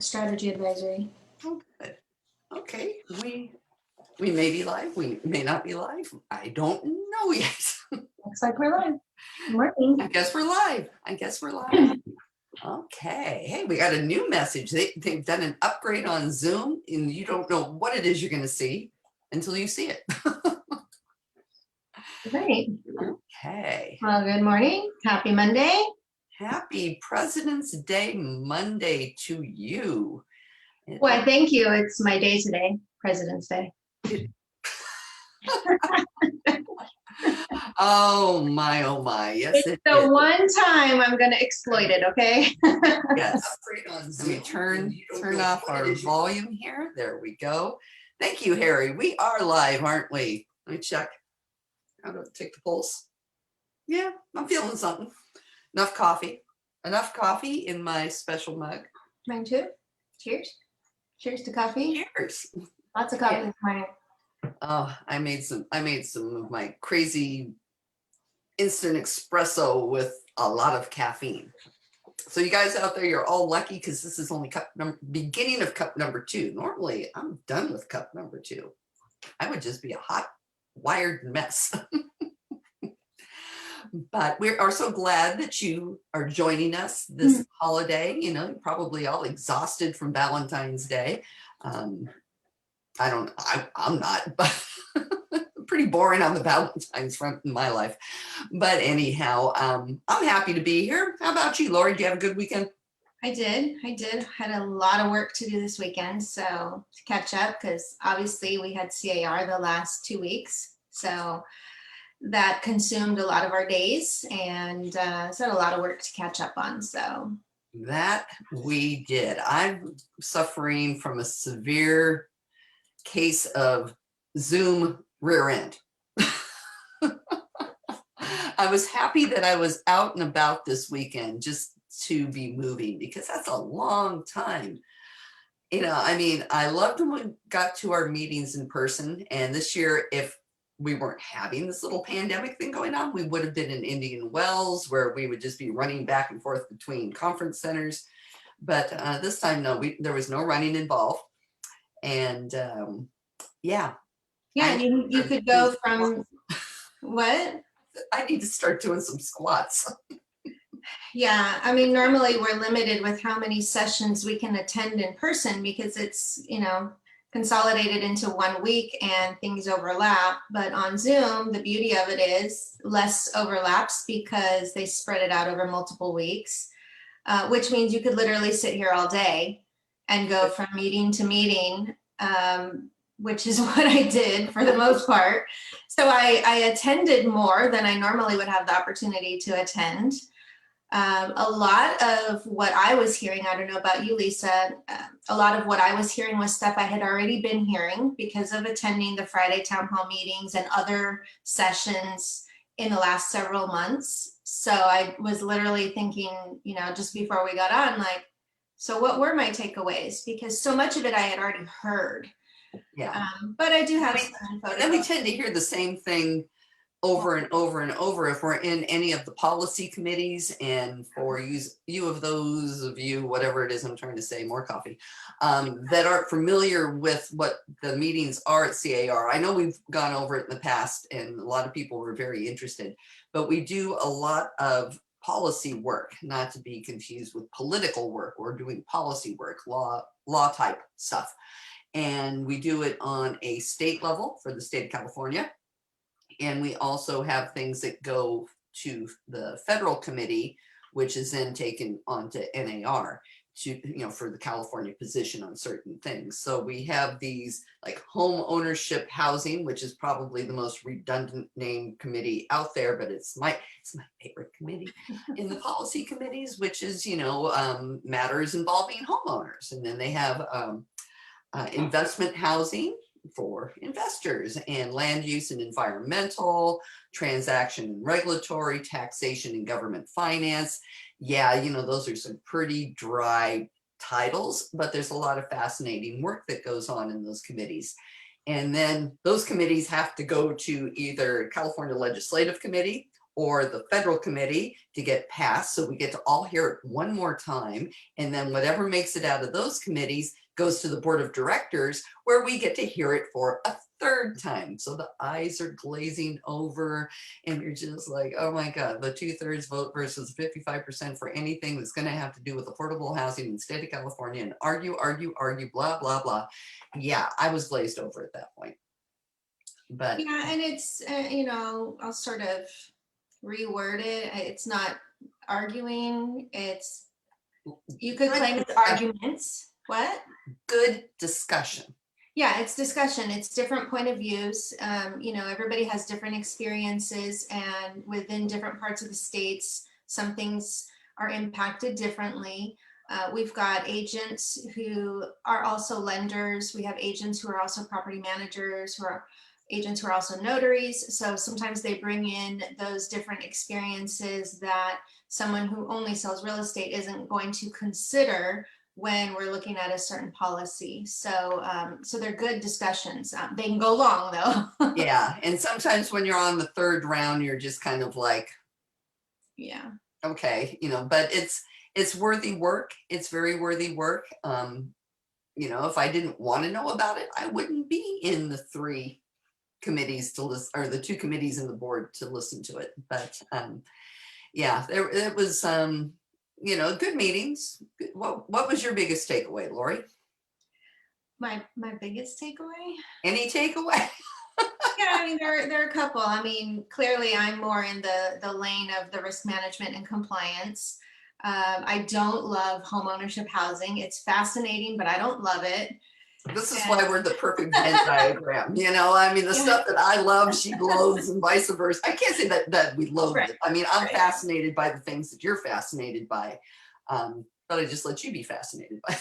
Strategy advisory. Oh, good. Okay, we may be live, we may not be live. I don't know yet. Looks like we're live. Morning. I guess we're live. Okay. Hey, we got a new message. They've done an upgrade on Zoom, and you don't know what it is you're going to see until you see it. Great. Okay. Well, good morning. Happy Monday. Happy President's Day Monday to you. Why, thank you. It's my day today, President's Day. Oh my, oh my. Yes, it's the one time I'm going to exploit it, okay? Yes. Let me turn off our volume here. There we go. Thank you, Harry. We are live, aren't we? Let me check. How to take the pulse. Yeah, I'm feeling something. Enough coffee in my special mug. Mine too. Cheers. Cheers to coffee. Cheers. Lots of coffee this morning. Oh, I made some of my crazy instant espresso with a lot of caffeine. So you guys out there, you're all lucky because this is only beginning of cup number 2. Normally, I'm done with cup number 2. I would just be a hot, wired mess. But we are so glad that you are joining us this holiday. You know, you're probably all exhausted from Valentine's Day. I'm not, but pretty boring on the Valentine's front in my life. But anyhow, I'm happy to be here. How about you, Lori? Do you have a good weekend? I did. Had a lot of work to do this weekend, so to catch up, because obviously we had CAR the last 2 weeks. So that consumed a lot of our days, and so had a lot of work to catch up on. So that we did. I'm suffering from a severe case of Zoom rear end. I was happy that I was out and about this weekend just to be moving, because that's a long time. You know, I mean, I loved when we got to our meetings in person, and this year, if we weren't having this little pandemic thing going on, we would have been in Indian Wells, where we would just be running back and forth between conference centers. But this time, no, there was no running involved. And yeah. You could go from what? I need to start doing some squats. Yeah, I mean, normally we're limited with how many sessions we can attend in person because it's, consolidated into 1 week and things overlap. But on Zoom, the beauty of it is less overlaps because they spread it out over multiple weeks, which means you could literally sit here all day and go from meeting to meeting, which is what I did for the most part. So I attended more than I normally would have the opportunity to attend. A lot of what I was hearing, I don't know about you, Lisa, a lot of what I was hearing was stuff I had already been hearing because of attending the Friday town hall meetings and other sessions in the last several months. So I was literally thinking, just before we got on, like, so what were my takeaways? Because so much of it I had already heard. Yeah. But I do have some info. And we tend to hear the same thing over and over and over if we're in any of the policy committees. And for you of those of you, whatever it is I'm trying to say, more coffee, that aren't familiar with what the meetings are at CAR. I know we've gone over it in the past and a lot of people were very interested, but we do a lot of policy work, not to be confused with political work. We're doing policy work, law type stuff. And we do it on a state level for the state of California. And we also have things that go to the federal committee, which is then taken onto NAR to, for the California position on certain things. So we have these like home ownership housing, which is probably the most redundant name committee out there, but it's my favorite committee in the policy committees, which is, matters involving homeowners. And then they have investment housing for investors, and land use and environmental, transaction and regulatory, taxation and government finance. Yeah, those are some pretty dry titles, but there's a lot of fascinating work that goes on in those committees. And then those committees have to go to either California Legislative Committee or the federal committee to get passed. So we get to all hear it one more time. And then whatever makes it out of those committees goes to the board of directors, where we get to hear it for a third time. So the eyes are glazing over and you're just like, oh my God, the 2/3 vote versus 55% for anything that's going to have to do with affordable housing in the state of California, and argue, blah, blah, blah. Yeah, I was glazed over at that point. But Yeah, and it's, I'll sort of reword it. It's not arguing, it's, you could good claim it's discussion. arguments. What? Good discussion. Yeah, it's discussion. It's different point of views. Everybody has different experiences, and within different parts of the states, some things are impacted differently. We've got agents who are also lenders. We have agents who are also property managers, who are agents who are also notaries. So sometimes they bring in those different experiences that someone who only sells real estate isn't going to consider when we're looking at a certain policy. So they're good discussions. They can go long though. Yeah. And sometimes when you're on the third round, you're just kind of like, Yeah. okay, but it's worthy work. It's very worthy work. If I didn't want to know about it, I wouldn't be in the 3 committees to listen, or the 2 committees in the board to listen to it. But yeah, it was good meetings. What was your biggest takeaway, Lori? My biggest takeaway? Any takeaway? Yeah, I mean, there are a couple. I mean, clearly I'm more in the lane of the risk management and compliance. I don't love homeownership housing. It's fascinating, but I don't love it. This is why we're the perfect Venn diagram. I mean, the stuff that I love, she loathes, and vice versa. I can't say that we loathe it. I mean, I'm fascinated by the things that you're fascinated by, but I just let you be fascinated by.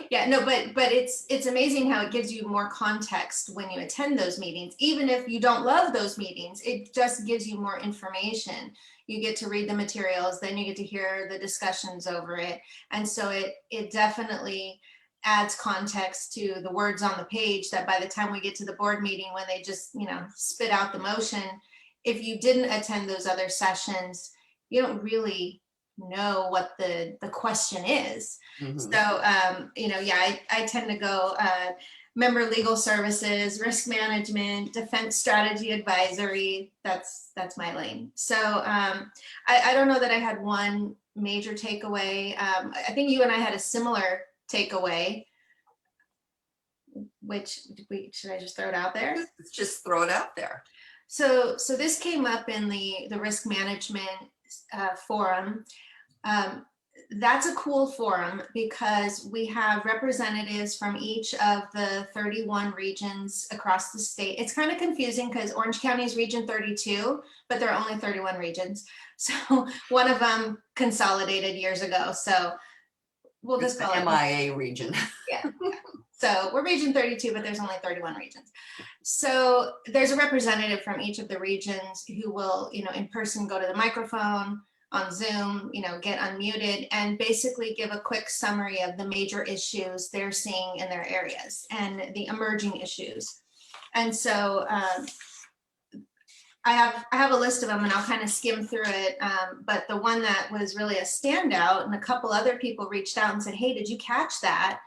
Yeah, no, but it's amazing how it gives you more context when you attend those meetings. Even if you don't love those meetings, it just gives you more information. You get to read the materials, then you get to hear the discussions over it. And so it definitely adds context to the words on the page, that by the time we get to the board meeting, when they just, spit out the motion, if you didn't attend those other sessions, you don't really know what the question is. Mhm. So, I tend to go member legal services, risk management, defense strategy advisory. That's my lane. So I don't know that I had one major takeaway. I think you and I had a similar takeaway, which should I just throw it out there? Just throw it out there. So this came up in the risk management forum. That's a cool forum because we have representatives from each of the 31 regions across the state. It's kind of confusing because Orange County is region 32, but there are only 31 regions. So one of them consolidated years ago. So we'll just call it MIA region. Yeah. So we're region 32, but there's only 31 regions. So there's a representative from each of the regions who will, in person go to the microphone, on Zoom, get unmuted and basically give a quick summary of the major issues they're seeing in their areas and the emerging issues. And so I have a list of them and I'll kind of skim through it. But the one that was really a standout, and a couple other people reached out and said, hey, did you catch that?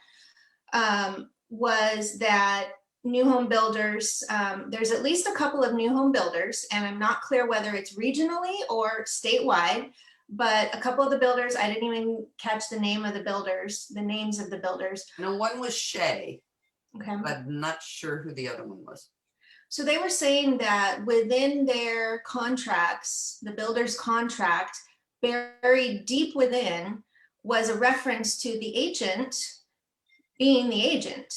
Was that new home builders, there's at least a couple of new home builders, and I'm not clear whether it's regionally or statewide, but a couple of the builders, I didn't even catch the names of the builders. No, one was Shay. Okay. But I'm not sure who the other one was. So they were saying that within their contracts, the builder's contract, buried deep within was a reference to the agent being the agent.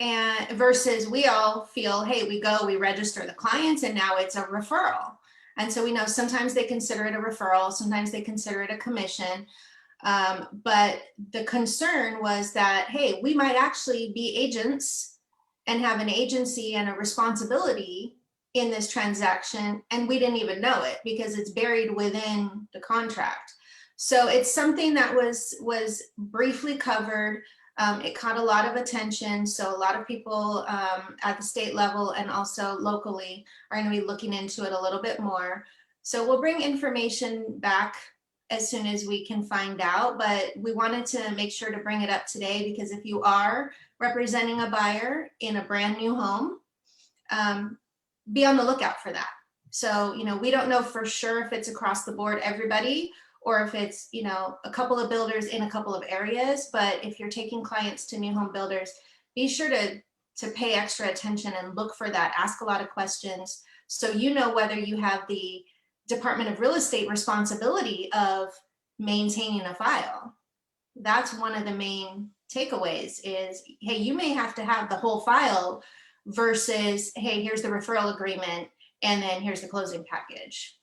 And versus we all feel, hey, we register the clients and now it's a referral. And so we know sometimes they consider it a referral, sometimes they consider it a commission. But the concern was that, hey, we might actually be agents and have an agency and a responsibility in this transaction, and we didn't even know it because it's buried within the contract. So it's something that was briefly covered. It caught a lot of attention. So a lot of people at the state level and also locally are going to be looking into it a little bit more. So we'll bring information back as soon as we can find out, but we wanted to make sure to bring it up today because if you are representing a buyer in a brand new home, be on the lookout for that. So, we don't know for sure if it's across the board, everybody, or if it's, a couple of builders in a couple of areas. But if you're taking clients to new home builders, be sure to pay extra attention and look for that. Ask a lot of questions so you know whether you have the Department of Real Estate responsibility of maintaining a file. That's one of the main takeaways is, hey, you may have to have the whole file versus, hey, here's the referral agreement and then here's the closing package.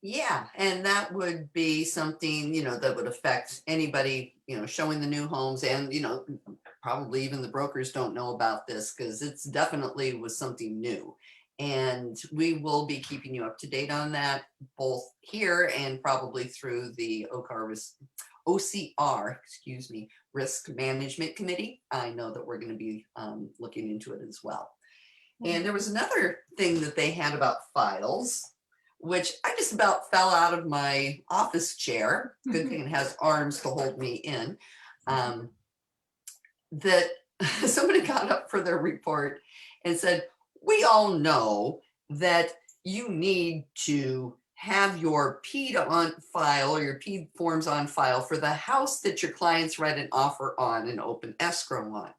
Yeah, and that would be something, that would affect anybody, showing the new homes and, probably even the brokers don't know about this because it's definitely was something new. And we will be keeping you up to date on that, both here and probably through the OCR, Risk Management Committee. I know that we're going to be looking into it as well. And there was another thing that they had about files, which I just about fell out of my office chair. Good thing it has arms to hold me in. That somebody got up for their report and said, we all know that you need to have your PED on file or your PED forms on file for the house that your clients write an offer on and open escrow on.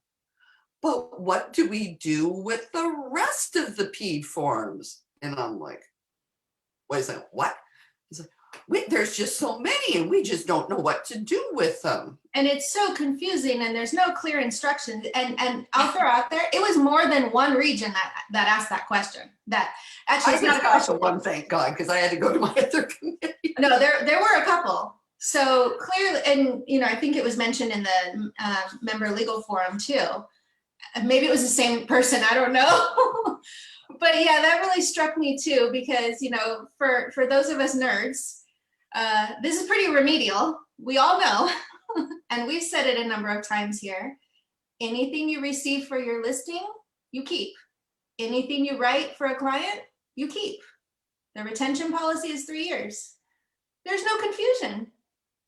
But what do we do with the rest of the PED forms? And I'm like, wait a second, what? He's like, wait, there's just so many and we just don't know what to do with them. And it's so confusing and there's no clear instructions. And I'll throw out there, it was more than one region that asked that question. That actually, it's not a question. One, thank God, because I had to go to my other committee. No, there were a couple. So clearly, and I think it was mentioned in the member legal forum too. Maybe it was the same person, I don't know. But yeah, that really struck me too, because, for those of us nerds, this is pretty remedial. We all know, and we've said it a number of times here. Anything you receive for your listing, you keep. Anything you write for a client, you keep. The retention policy is 3 years. There's no confusion.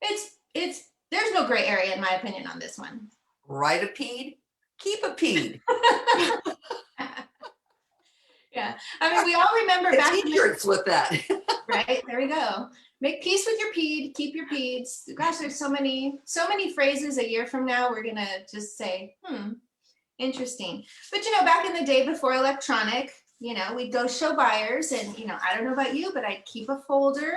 There's no gray area in my opinion on this one. Write a PED, keep a PED. Yeah, I mean, we all remember back T-shirts with that. Right, there we go. Make peace with your PED, keep your PEDs. Gosh, there's so many phrases a year from now we're gonna just say, interesting. But back in the day before electronic, we'd go show buyers and I don't know about you, but I'd keep a folder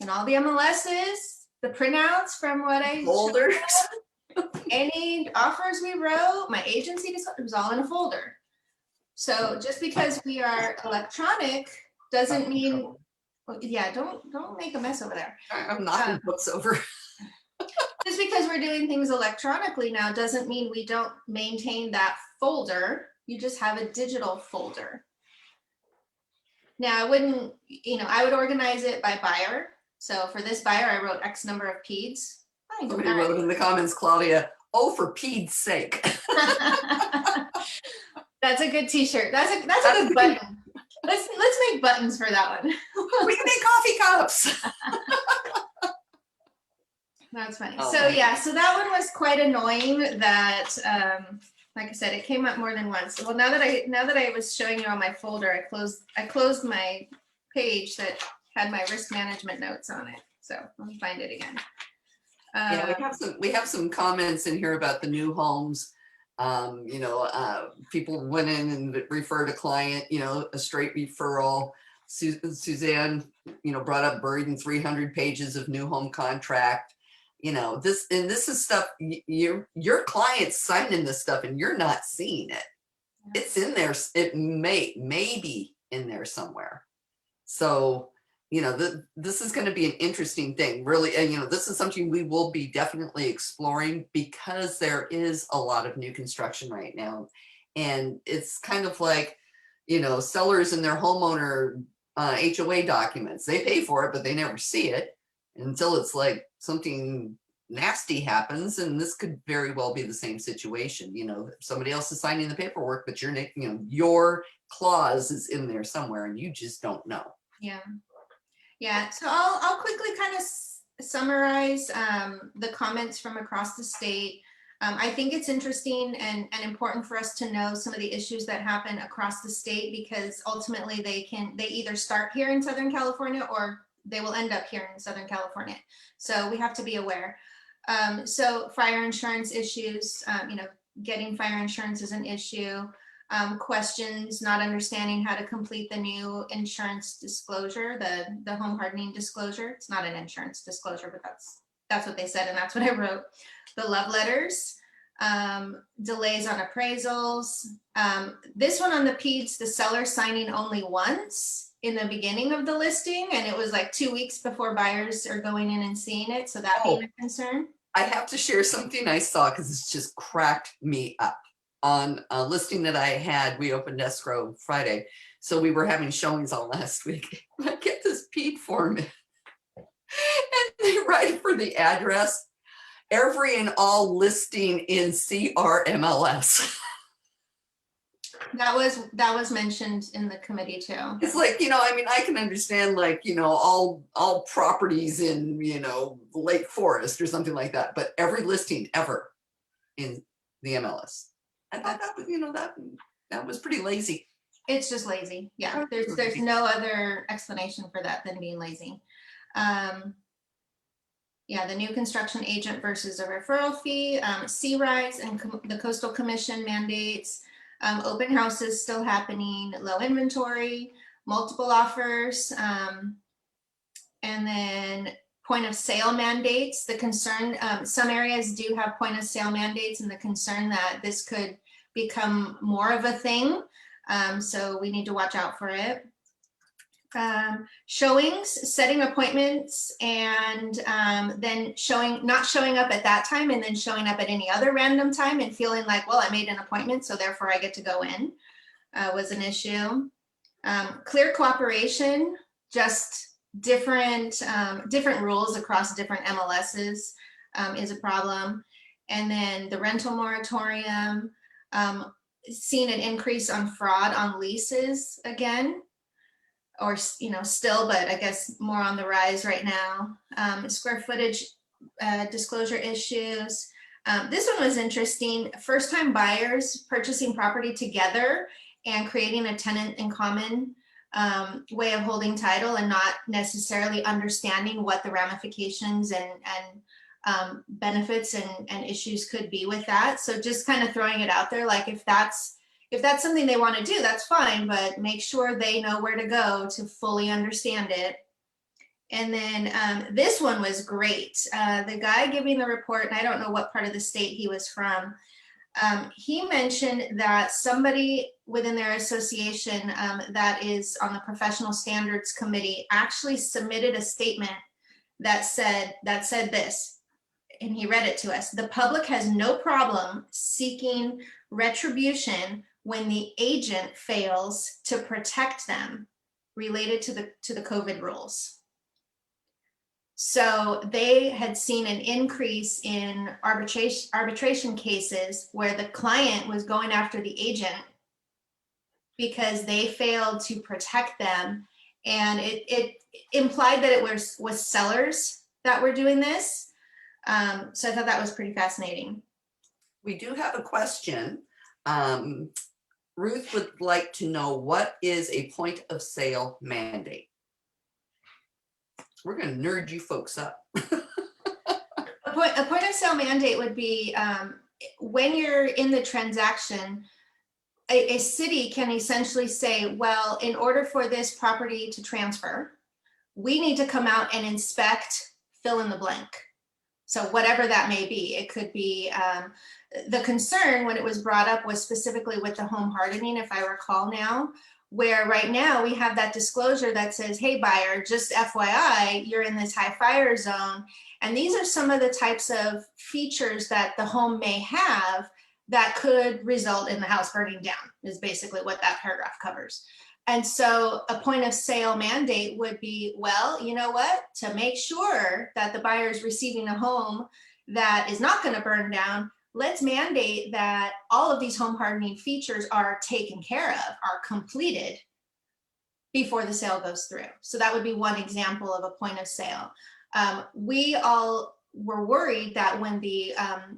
and all the MLSs, the printouts from what I folders, any offers we wrote, my agency, it was all in a folder. So just because we are electronic doesn't mean, don't make a mess over there. I'm knocking books over. Just because we're doing things electronically now doesn't mean we don't maintain that folder. You just have a digital folder. Now I wouldn't, I would organize it by buyer. So for this buyer, I wrote X number of PEDs. Somebody wrote in the comments, Claudia, oh, for PED's sake. That's a good T-shirt. That's a good button. Let's make buttons for that one. We can make coffee cups. That's funny. Oh, so yeah, so that one was quite annoying. That, like I said, it came up more than once. Well, now that I was showing you on my folder, I closed my page that had my risk management notes on it. So let me find it again. Yeah, we have some comments in here about the new homes. People went in and referred a client, a straight referral. Suzanne, brought up buried in 300 pages of new home contract. This is stuff your client's signing this stuff and you're not seeing it. It's in there. It may be in there somewhere. So, this is going to be an interesting thing, really. And, this is something we will be definitely exploring because there is a lot of new construction right now. And it's kind of like, sellers and their homeowner HOA documents. They pay for it, but they never see it until it's like something nasty happens. And this could very well be the same situation. Somebody else is signing the paperwork, but your clause is in there somewhere and you just don't know. Yeah. Yeah, so I'll quickly kind of summarize the comments from across the state. I think it's interesting and important for us to know some of the issues that happen across the state, because ultimately they either start here in Southern California or they will end up here in Southern California. So we have to be aware. So fire insurance issues, getting fire insurance is an issue. Questions, not understanding how to complete the new insurance disclosure, the home hardening disclosure. It's not an insurance disclosure, but that's what they said, and that's what I wrote. The love letters, delays on appraisals. This one on the PEDS, the seller signing only once in the beginning of the listing, and it was like 2 weeks before buyers are going in and seeing it, so that being a concern. I have to share something I saw because it's just cracked me up. On a listing that I had, we opened escrow Friday, so we were having showings all last week. I get this PED form and they write for the address, every and all listing in CRMLS. That was mentioned in the committee too. It's like, I mean, I can understand like, all properties in, Lake Forest or something like that, but every listing ever in the MLS. I thought that was, that was pretty lazy. It's just lazy. Yeah, there's no other explanation for that than being lazy. Yeah, the new construction agent versus a referral fee, C-Rise and the Coastal Commission mandates, open houses still happening, low inventory, multiple offers, and then point of sale mandates. The concern, some areas do have point of sale mandates, and the concern that this could become more of a thing. So we need to watch out for it. Showings, setting appointments, and then not showing up at that time and then showing up at any other random time and feeling like, well, I made an appointment, so therefore I get to go in, was an issue. Clear cooperation, just different rules across different MLSs is a problem. And then the rental moratorium, seeing an increase on fraud on leases again, or still, but I guess more on the rise right now. Square footage disclosure issues. This one was interesting. First-time buyers purchasing property together and creating a tenant in common way of holding title, and not necessarily understanding what the ramifications and benefits and issues could be with that. So just kind of throwing it out there, like if that's something they want to do, that's fine, but make sure they know where to go to fully understand it. And then this one was great. The guy giving the report, and I don't know what part of the state he was from, he mentioned that somebody within their association that is on the professional standards committee actually submitted a statement that said this, and he read it to us. The public has no problem seeking retribution when the agent fails to protect them related to the COVID rules. So they had seen an increase in arbitration cases where the client was going after the agent because they failed to protect them. And it implied that it was sellers that were doing this. So I thought that was pretty fascinating. We do have a question. Ruth would like to know, what is a point of sale mandate? We're going to nerd you folks up. A point of sale mandate would be when you're in the transaction, a city can essentially say, well, in order for this property to transfer, we need to come out and inspect, fill in the blank. So whatever that may be, it could be, the concern when it was brought up was specifically with the home hardening, if I recall now, where right now we have that disclosure that says, hey buyer, just FYI, you're in this high fire zone. And these are some of the types of features that the home may have that could result in the house burning down, is basically what that paragraph covers. And so a point of sale mandate would be, well, you know what, to make sure that the buyer is receiving a home that is not going to burn down, let's mandate that all of these home hardening features are taken care of, are completed, before the sale goes through. So that would be one example of a point of sale. We all were worried that when the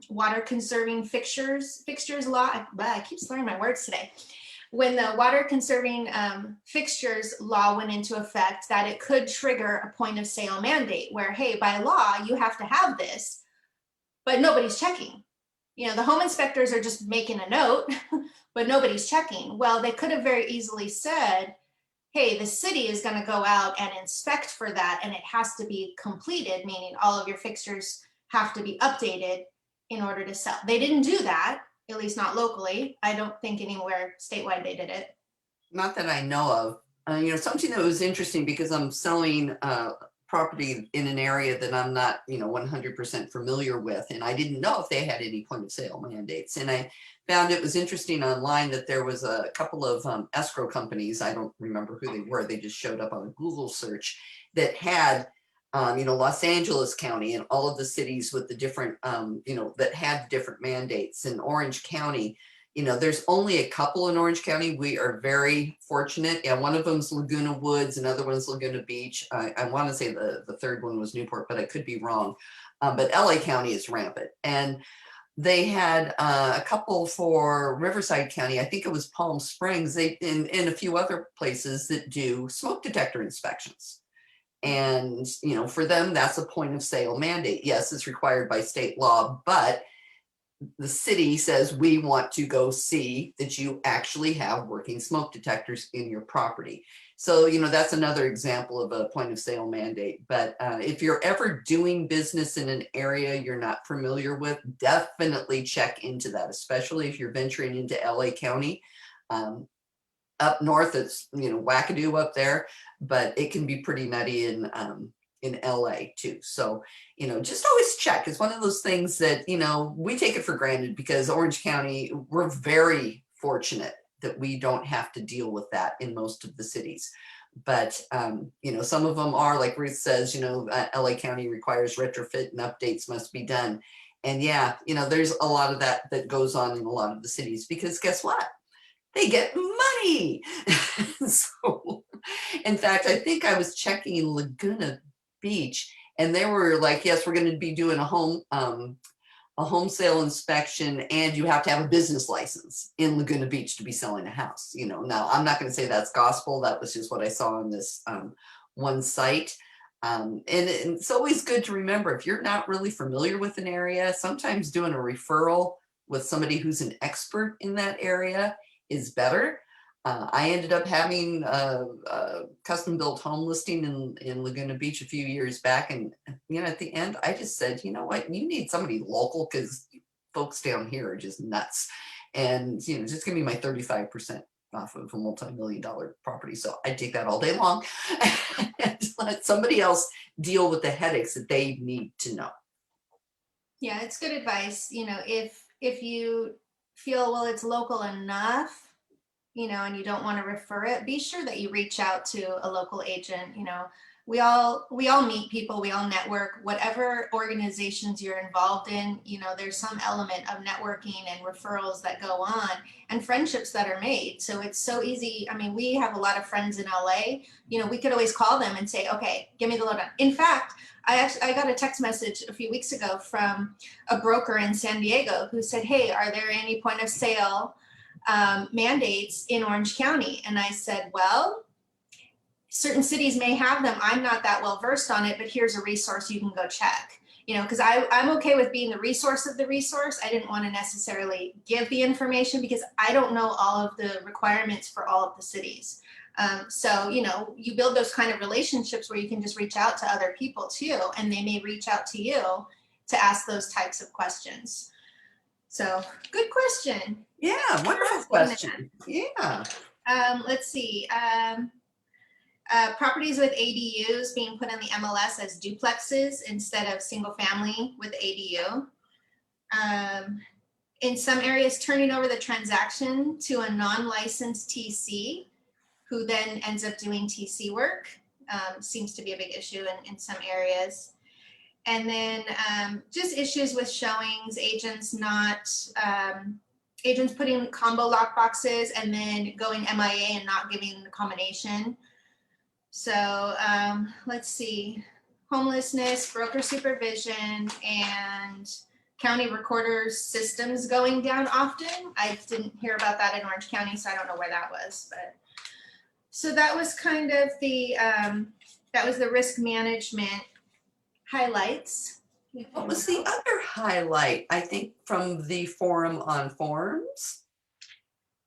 water conserving fixtures law, I keep slurring my words today, when the water conserving fixtures law went into effect, that it could trigger a point of sale mandate where, hey, by law, you have to have this, but nobody's checking. You know, the home inspectors are just making a note, but nobody's checking. Well, they could have very easily said, hey, the city is going to go out and inspect for that, and it has to be completed, meaning all of your fixtures have to be updated in order to sell. They didn't do that, at least not locally. I don't think anywhere statewide they did it. Not that I know of. You know, something that was interesting, because I'm selling property in an area that I'm not, you know, 100% familiar with, and I didn't know if they had any point of sale mandates. And I found it was interesting online that there was a couple of escrow companies, I don't remember who they were, they just showed up on a Google search, that had you know, Los Angeles County and all of the cities with the different, you know, that had different mandates. In Orange County, you know, there's only a couple in Orange County. We are very fortunate. Yeah, one of them's Laguna Woods, another one's Laguna Beach. I want to say the third one was Newport, but I could be wrong. But LA County is rampant. And they had a couple for Riverside County. I think it was Palm Springs. They in a few other places that do smoke detector inspections. And, you know, for them, that's a point of sale mandate. Yes, it's required by state law, but the city says, we want to go see that you actually have working smoke detectors in your property. So, you know, that's another example of a point of sale mandate. But if you're ever doing business in an area you're not familiar with, definitely check into that, especially if you're venturing into LA County. Up north, it's, you know, wackadoo up there, but it can be pretty nutty in LA too. So, you know, just always check. It's one of those things that, you know, we take it for granted because Orange County, we're very fortunate that we don't have to deal with that in most of the cities. But, you know, some of them are, like Ruth says, you know, LA County requires retrofit and updates must be done. And yeah, you know, there's a lot of that that goes on in a lot of the cities, because guess what? They get money. So, in fact, I think I was checking Laguna Beach, and they were like, yes, we're going to be doing a home sale inspection, and you have to have a business license in Laguna Beach to be selling a house. You know, now I'm not going to say that's gospel. That was just what I saw on this one site. And it's always good to remember, if you're not really familiar with an area, sometimes doing a referral with somebody who's an expert in that area is better. I ended up having a custom built home listing in Laguna Beach a few years back. And, you know, at the end, I just said, you know what, you need somebody local, because folks down here are just nuts. And, you know, just give me my 35% off of a multi-million-dollar property. So I take that all day long and let somebody else deal with the headaches that they need to know. Yeah, it's good advice. You know, if you feel, well, it's local enough, you know, and you don't want to refer it, be sure that you reach out to a local agent. You know, we all meet people, we all network, whatever organizations you're involved in, you know, there's some element of networking and referrals that go on and friendships that are made. So it's so easy. I mean, we have a lot of friends in LA, you know, we could always call them and say, okay, give me the lowdown. In fact, I got a text message a few weeks ago from a broker in San Diego who said, hey, are there any point of sale mandates in Orange County? And I said, well, certain cities may have them. I'm not that well versed on it, but here's a resource you can go check. You know, because I'm okay with being the resource of the resource. I didn't want to necessarily give the information because I don't know all of the requirements for all of the cities. So, you know, you build those kind of relationships where you can just reach out to other people too, and they may reach out to you to ask those types of questions. So, good question. Yeah, wonderful question. Yeah. Let's see. Properties with ADUs being put in the MLS as duplexes instead of single family with ADU. In some areas, turning over the transaction to a non-licensed TC, who then ends up doing TC work, seems to be a big issue in some areas. And then just issues with showings, agents putting combo lock boxes and then going MIA and not giving the combination. So let's see, homelessness, broker supervision, and county recorder's systems going down often. I didn't hear about that in Orange County, so I don't know where that was. But so that was kind of the risk management highlights. What was the other highlight, I think, from the forum on forms?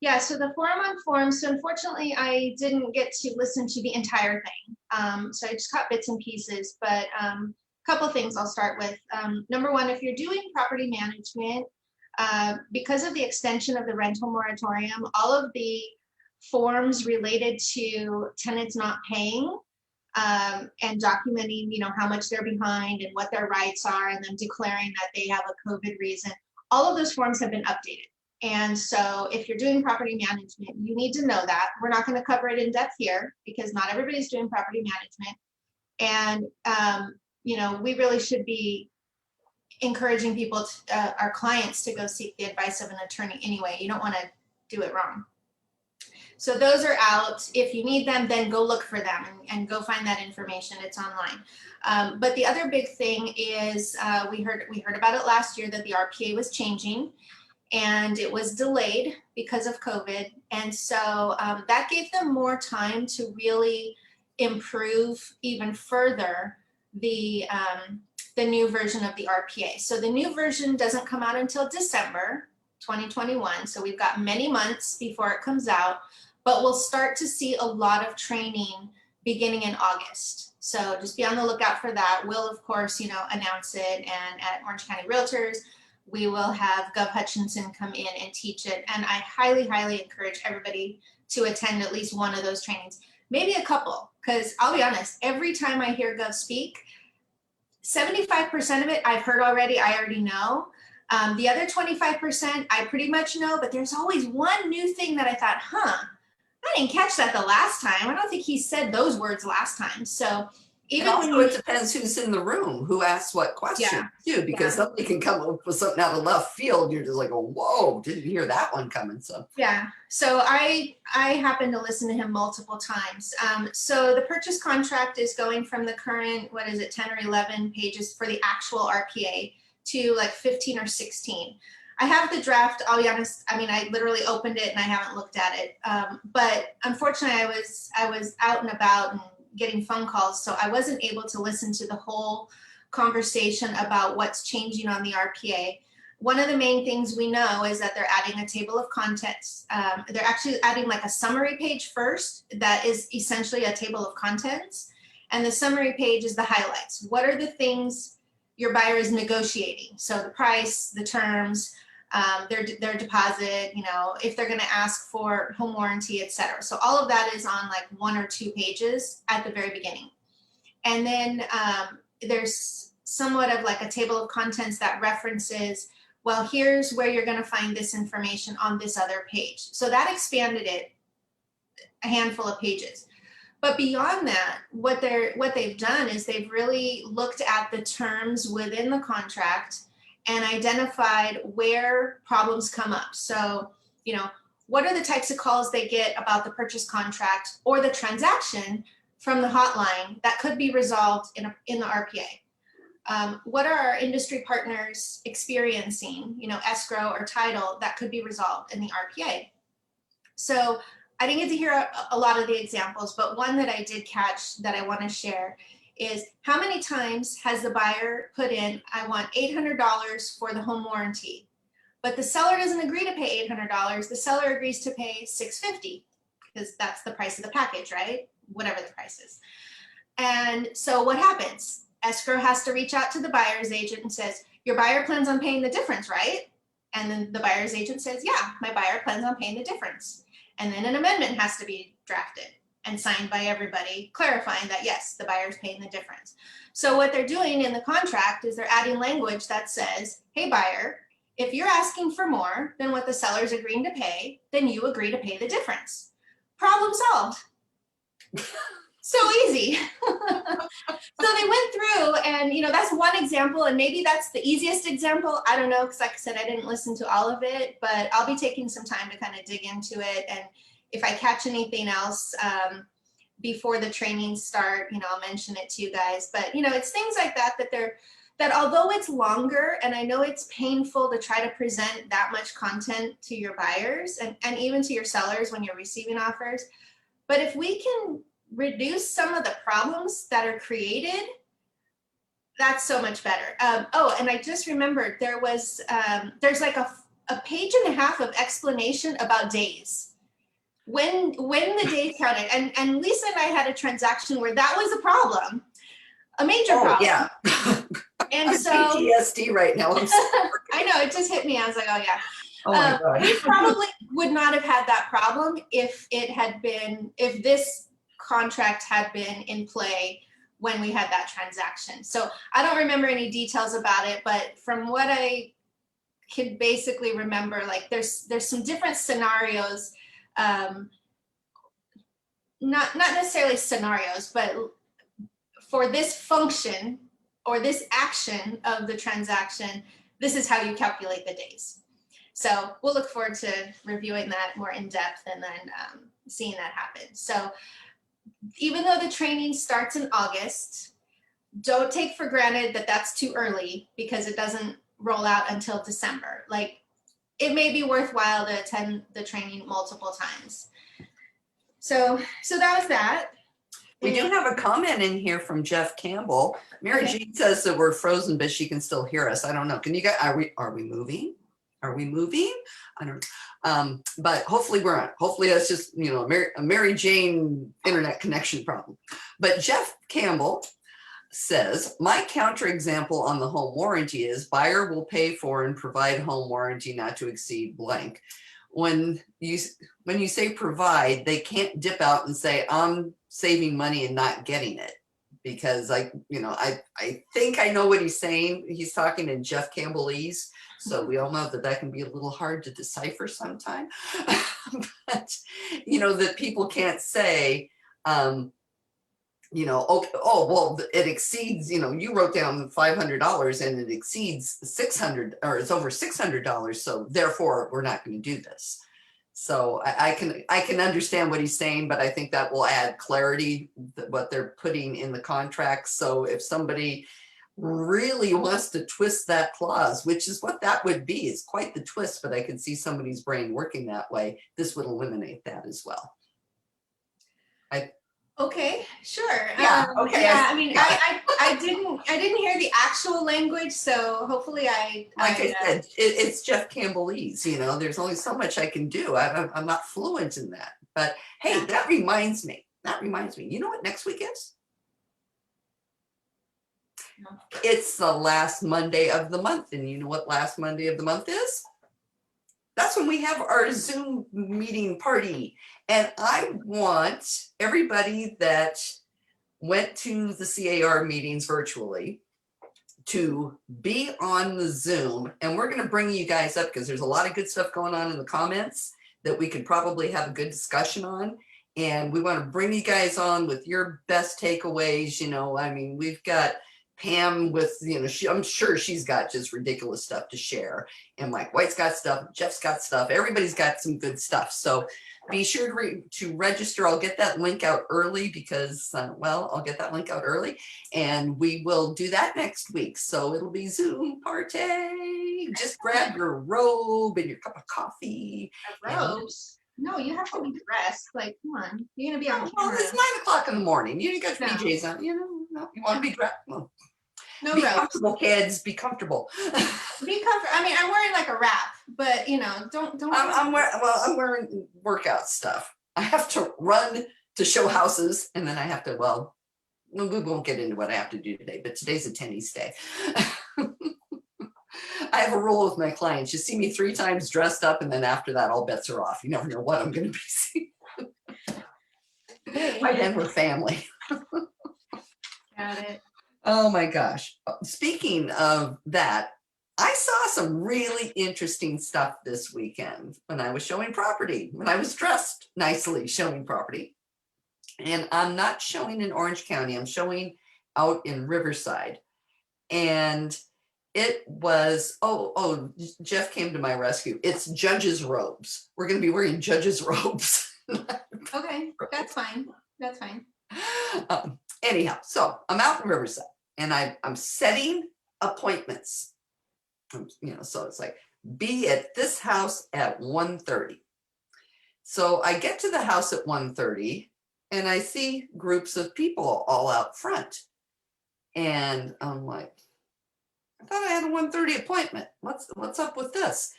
Yeah, so the forum on forms, so unfortunately I didn't get to listen to the entire thing. So I just caught bits and pieces, but a couple things I'll start with. Number one, if you're doing property management, because of the extension of the rental moratorium, all of the forms related to tenants not paying and documenting, how much they're behind and what their rights are, and then declaring that they have a COVID reason, all of those forms have been updated. And so if you're doing property management, you need to know that. We're not going to cover it in depth here because not everybody's doing property management. And, we really should be encouraging people, our clients, to go seek the advice of an attorney anyway. You don't want to do it wrong. So those are out. If you need them, then go look for them and go find that information. It's online. But the other big thing is we heard about it last year that the RPA was changing, and it was delayed because of COVID. And so that gave them more time to really improve even further the new version of the RPA. So the new version doesn't come out until December 2021. So we've got many months before it comes out, but we'll start to see a lot of training beginning in August. So just be on the lookout for that. We'll, of course, announce it, and at Orange County Realtors, we will have Gov Hutchinson come in and teach it. And I highly, highly encourage everybody to attend at least one of those trainings, maybe a couple, because I'll be honest, every time I hear Gov speak, 75% of it I've heard already, I already know. The other 25% I pretty much know, but there's always one new thing that I thought, I didn't catch that the last time. I don't think he said those words last time. So even and also when it depends who's in the room, who asks what question too, because Yeah. somebody can come up with something out of left field. You're just like, oh, whoa, didn't hear that one coming. So Yeah, so I happened to listen to him multiple times. So the purchase contract is going from the current, 10 or 11 pages for the actual RPA to like 15 or 16. I have the draft, I'll be honest, I literally opened it and I haven't looked at it. But unfortunately I was out and about and getting phone calls, so I wasn't able to listen to the whole conversation about what's changing on the RPA. One of the main things we know is that they're adding a table of contents. They're actually adding like a summary page first that is essentially a table of contents. And the summary page is the highlights. What are the things your buyer is negotiating? So the price, the terms, their deposit, if they're going to ask for home warranty, etc. So all of that is on like 1 or 2 pages at the very beginning. And then there's somewhat of like a table of contents that references, well, here's where you're going to find this information on this other page. So that expanded it a handful of pages. But beyond that, what they've done is they've really looked at the terms within the contract and identified where problems come up. So, what are the types of calls they get about the purchase contract or the transaction from the hotline that could be resolved in the RPA? What are our industry partners experiencing, escrow or title, that could be resolved in the RPA? So I didn't get to hear a lot of the examples, but one that I did catch that I want to share is, how many times has the buyer put in, I want $800 for the home warranty, but the seller doesn't agree to pay $800. The seller agrees to pay $650 because that's the price of the package, right? Whatever the price is. And so what happens? Escrow has to reach out to the buyer's agent and says, your buyer plans on paying the difference, right? And then the buyer's agent says, yeah, my buyer plans on paying the difference. And then an amendment has to be drafted and signed by everybody, clarifying that, yes, the buyer's paying the difference. So what they're doing in the contract is they're adding language that says, hey, buyer, if you're asking for more than what the seller's agreeing to pay, then you agree to pay the difference. Problem solved. So easy. So they went through, and that's one example, and maybe that's the easiest example. I don't know, because like I said, I didn't listen to all of it, but I'll be taking some time to kind of dig into it. And if I catch anything else before the trainings start, I'll mention it to you guys. But, it's things like that that although it's longer, and I know it's painful to try to present that much content to your buyers and even to your sellers when you're receiving offers, but if we can reduce some of the problems that are created, that's so much better. And I just remembered there's like a page and a half of explanation about days. When the days counted, and Lisa and I had a transaction where that was a problem, a major problem. Yeah. And so PTSD right now. I'm sorry. I know, it just hit me. I was like, oh yeah. Oh my God. We probably would not have had that problem if this contract had been in play when we had that transaction. So I don't remember any details about it, but from what I could basically remember, like there's some different scenarios, not necessarily scenarios, but for this function or this action of the transaction, this is how you calculate the days. So we'll look forward to reviewing that more in depth and then seeing that happen. So even though the training starts in August, don't take for granted that that's too early because it doesn't roll out until December. Like, it may be worthwhile to attend the training multiple times. So that was that. We do have a comment in here from Jeff Campbell. Mary Jean says that we're frozen, but she can still hear us. I don't know. Can you guys, are we moving? Are we moving? I don't know. But hopefully we're on. Hopefully that's just, a Mary Jane internet connection problem. But Jeff Campbell says, my counterexample on the home warranty is buyer will pay for and provide home warranty not to exceed blank. When you say provide, they can't dip out and say, I'm saving money and not getting it. Because I think I know what he's saying. He's talking in Jeff Campbellese. So we all know that can be a little hard to decipher sometimes. But, that people can't say, okay, well, it exceeds, you wrote down $500 and it exceeds 600 or it's over $600. So therefore we're not going to do this. So I can understand what he's saying, but I think that will add clarity what they're putting in the contract. So if somebody really wants to twist that clause, which is what that would be, it's quite the twist, but I can see somebody's brain working that way. This would eliminate that as well. Okay, sure. Yeah. Okay. Yeah. I didn't hear the actual language, so hopefully I said, it's Jeff Campbellese. There's only so much I can do. I'm not fluent in that. But hey, yeah. That reminds me. You know what next week is? No. It's the last Monday of the month, and you know what last Monday of the month is? That's when we have our Zoom meeting party. And I want everybody that went to the CAR meetings virtually to be on the Zoom. And we're going to bring you guys up because there's a lot of good stuff going on in the comments that we could probably have a good discussion on. And we want to bring you guys on with your best takeaways. We've got Pam with, I'm sure she's got just ridiculous stuff to share. And Mike White's got stuff, Jeff's got stuff, everybody's got some good stuff. So be sure to register. I'll get that link out early because, I'll get that link out early and we will do that next week. So it'll be Zoom party. Just grab your robe and your cup of coffee. Robes? No, you have to be dressed. Like, come on. You're going to be on camera. Well, it's 9 o'clock in the morning. You got your PJs on. You want to be dressed. Well, no be robes. Comfortable, kids. Be comfortable. Be comfortable. I'm wearing like a wrap, but don't. I'm wearing workout stuff. I have to run to show houses, and then I have to. Well, we won't get into what I have to do today, but today's a tennis day. I have a rule with my clients. You see me 3 times dressed up, and then after that, all bets are off. You never know what I'm going to be seeing. By then, we're family. Got it. Oh my gosh. Speaking of that, I saw some really interesting stuff this weekend when I was showing property, when I was dressed nicely showing property. And I'm not showing in Orange County. I'm showing out in Riverside. And it was, Jeff came to my rescue. It's judges' robes. We're going to be wearing judges' robes. Okay, that's fine. That's fine. Anyhow, so I'm out in Riverside and I'm setting appointments. So it's like, be at this house at 1:30. So I get to the house at 1:30 and I see groups of people all out front. And I'm like, I thought I had a 1:30 appointment. What's up with this?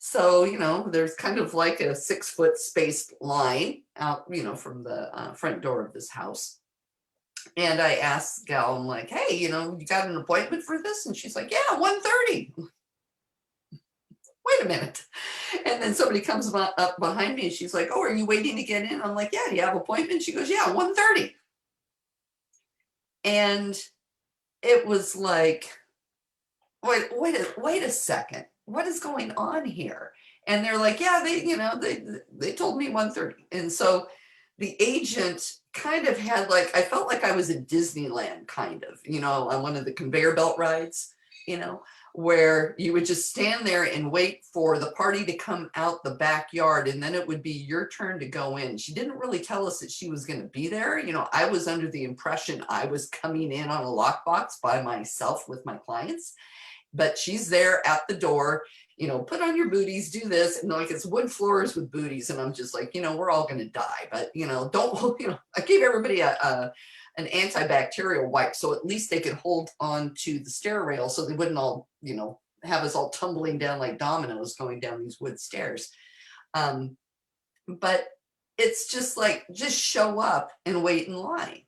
So, there's kind of like a 6-foot spaced line out, from the front door of this house. And I asked gal, I'm like, hey, you got an appointment for this? And she's like, yeah, 1:30. Wait a minute. And then somebody comes up behind me and she's like, oh, are you waiting to get in? I'm like, yeah, do you have an appointment? She goes, yeah, 1:30. And it was like, wait a second. What is going on here? And they're like, yeah, they told me 1:30. And so the agent kind of had like, I felt like I was at Disneyland kind of, on one of the conveyor belt rides, where you would just stand there and wait for the party to come out the backyard and then it would be your turn to go in. She didn't really tell us that she was going to be there. I was under the impression I was coming in on a lockbox by myself with my clients, but she's there at the door, put on your booties, do this. And like, it's wood floors with booties. And I'm just like, we're all going to die, but don't, I gave everybody an antibacterial wipe. So at least they could hold on to the stair rail so they wouldn't all, have us all tumbling down like dominoes going down these wood stairs. But it's just like, just show up and wait in line.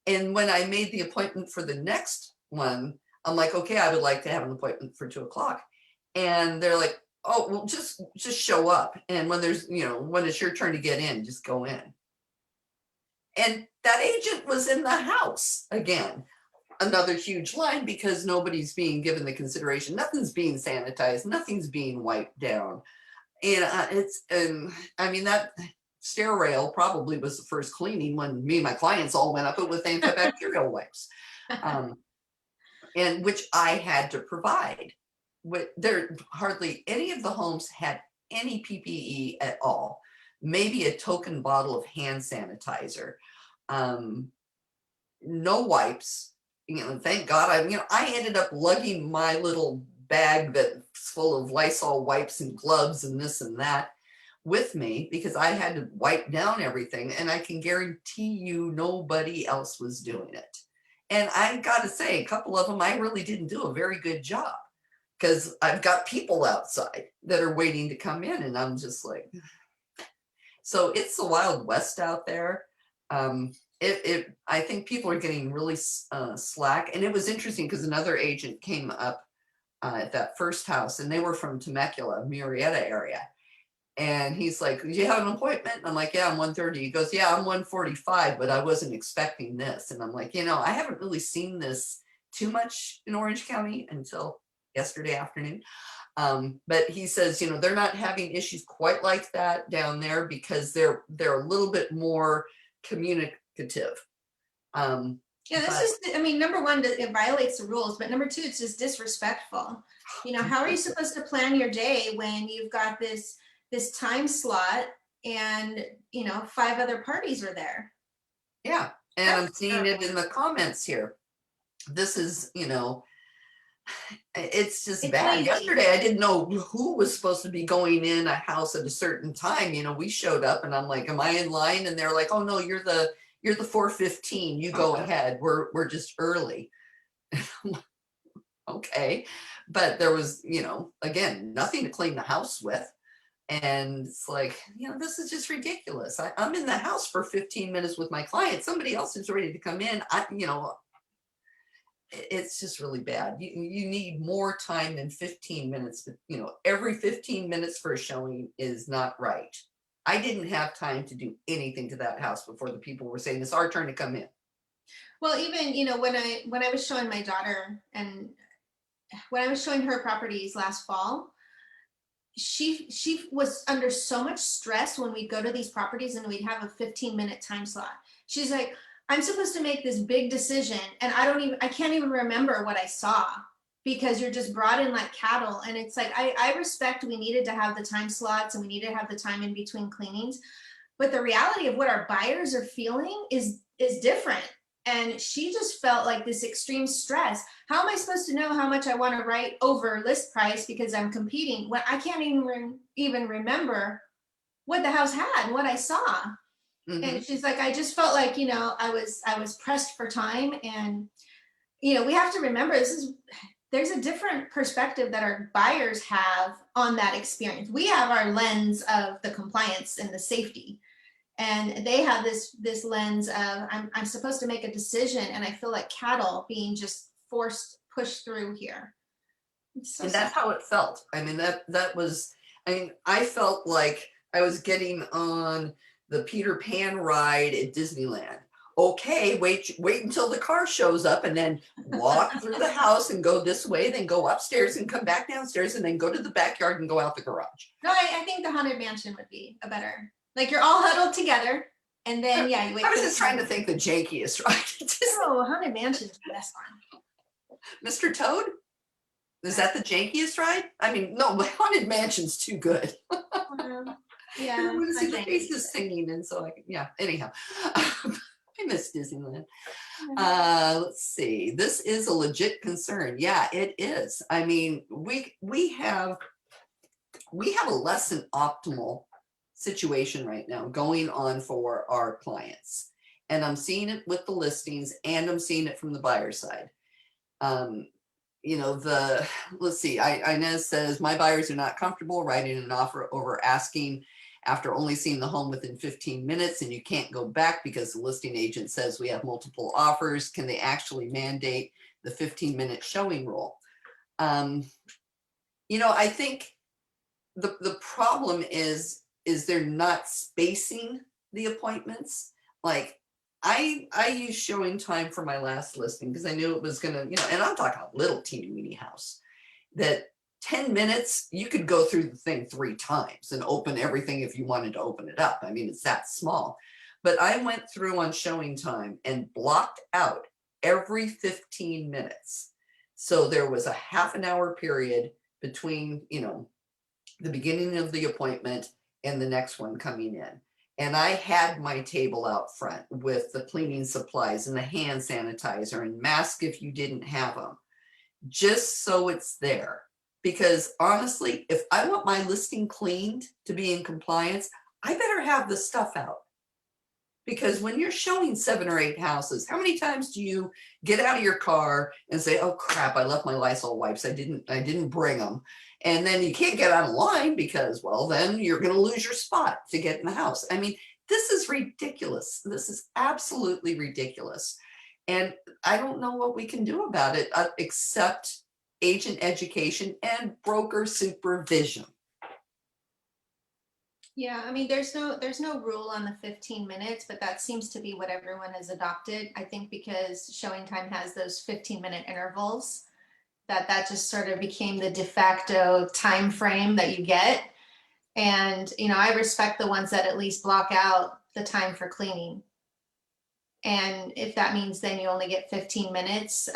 And when I made the appointment for the next one, I'm like, okay, I would like to have an appointment for 2:00. And they're like, oh, well, just show up. And when when it's your turn to get in, just go in. And that agent was in the house again. Another huge line because nobody's being given the consideration. Nothing's being sanitized. Nothing's being wiped down. And that stair rail probably was the first cleaning when me and my clients all went up it with antibacterial wipes, and which I had to provide. There hardly any of the homes had any PPE at all. Maybe a token bottle of hand sanitizer. No wipes. Thank God. I ended up lugging my little bag that's full of Lysol wipes and gloves and this and that with me because I had to wipe down everything, and I can guarantee you nobody else was doing it. And I got to say, a couple of them, I really didn't do a very good job because I've got people outside that are waiting to come in, and I'm just like, so it's the Wild West out there. I think people are getting really slack. And it was interesting because another agent came up at that first house, and they were from Temecula, Murrieta area. And he's like, do you have an appointment? And I'm like, yeah, I'm 1:30. He goes, yeah, I'm 1:45, but I wasn't expecting this. And I'm like, I haven't really seen this too much in Orange County until yesterday afternoon. But he says, they're not having issues quite like that down there because they're a little bit more communicative. Yeah, this is, number one, it violates the rules, but number two, it's just disrespectful. How are you supposed to plan your day when you've got this time slot and, 5 other parties are there? Yeah. And I'm seeing it in the comments here. This is, it's just bad. Yesterday, I didn't know who was supposed to be going in a house at a certain time. We showed up and I'm like, am I in line? And they're like, oh no, you're the 4:15. You go ahead. We're just early. Okay. But there was, again, nothing to clean the house with. And it's like, this is just ridiculous. I'm in the house for 15 minutes with my client. Somebody else is ready to come in. It's just really bad. You need more time than 15 minutes. Every 15 minutes for a showing is not right. I didn't have time to do anything to that house before the people were saying it's our turn to come in. Well, even, when I was showing my daughter and when I was showing her properties last fall, she was under so much stress when we'd go to these properties and we'd have a 15-minute time slot. She's like, I'm supposed to make this big decision and I can't even remember what I saw because you're just brought in like cattle. And it's like, I respect we needed to have the time slots and we needed to have the time in between cleanings. but the reality of what our buyers are feeling is different. And she just felt like this extreme stress. How am I supposed to know how much I want to write over list price because I'm competing when I can't even remember what the house had and what I saw? And she's like, I just felt like, I was pressed for time. And, we have to remember there's a different perspective that our buyers have on that experience. We have our lens of the compliance and the safety. And they have this lens of I'm supposed to make a decision, and I feel like cattle being just pushed through here. So and that's how it felt. I mean, that was, I mean, I felt like I was getting on the Peter Pan ride at Disneyland. Okay, wait until the car shows up, and then walk through the house and go this way, then go upstairs and come back downstairs, and then go to the backyard and go out the garage. No, I think the Haunted Mansion would be a better, like you're all huddled together, and then you wait. I was just trying to think the jankiest, right? Oh, Haunted Mansion's the best one. Mr. Toad? Is that the jankiest ride? I mean, no, Haunted Mansion's too good. Yeah, I want to see the faces singing, and so anyhow. I miss Disneyland. Let's see. This is a legit concern. Yeah, it is. I mean, we have a less than optimal situation right now going on for our clients. And I'm seeing it with the listings, and I'm seeing it from the buyer side. Let's see, Inez says, my buyers are not comfortable writing an offer over asking after only seeing the home within 15 minutes, and you can't go back because the listing agent says we have multiple offers. Can they actually mandate the 15-minute showing rule? I think the problem is they're not spacing the appointments. Like I use showing time for my last listing because I knew it was gonna, and I'm talking a little teeny weeny house that 10 minutes, you could go through the thing 3 times and open everything if you wanted to open it up. I mean, it's that small. But I went through on showing time and blocked out every 15 minutes. So there was a half an hour period between, the beginning of the appointment and the next one coming in. And I had my table out front with the cleaning supplies and the hand sanitizer and mask if you didn't have them, just so it's there. Because honestly, if I want my listing cleaned to be in compliance, I better have the stuff out. Because when you're showing 7 or 8 houses, how many times do you get out of your car and say, oh crap, I left my Lysol wipes. I didn't bring them. And then you can't get out of line because, well, then you're going to lose your spot to get in the house. I mean, this is ridiculous. This is absolutely ridiculous. And I don't know what we can do about it except agent education and broker supervision. Yeah, I mean, there's no rule on the 15 minutes, but that seems to be what everyone has adopted. I think because showing time has those 15-minute intervals, that just sort of became the de facto time frame that you get. And, I respect the ones that at least block out the time for cleaning. And if that means then you only get 15 minutes,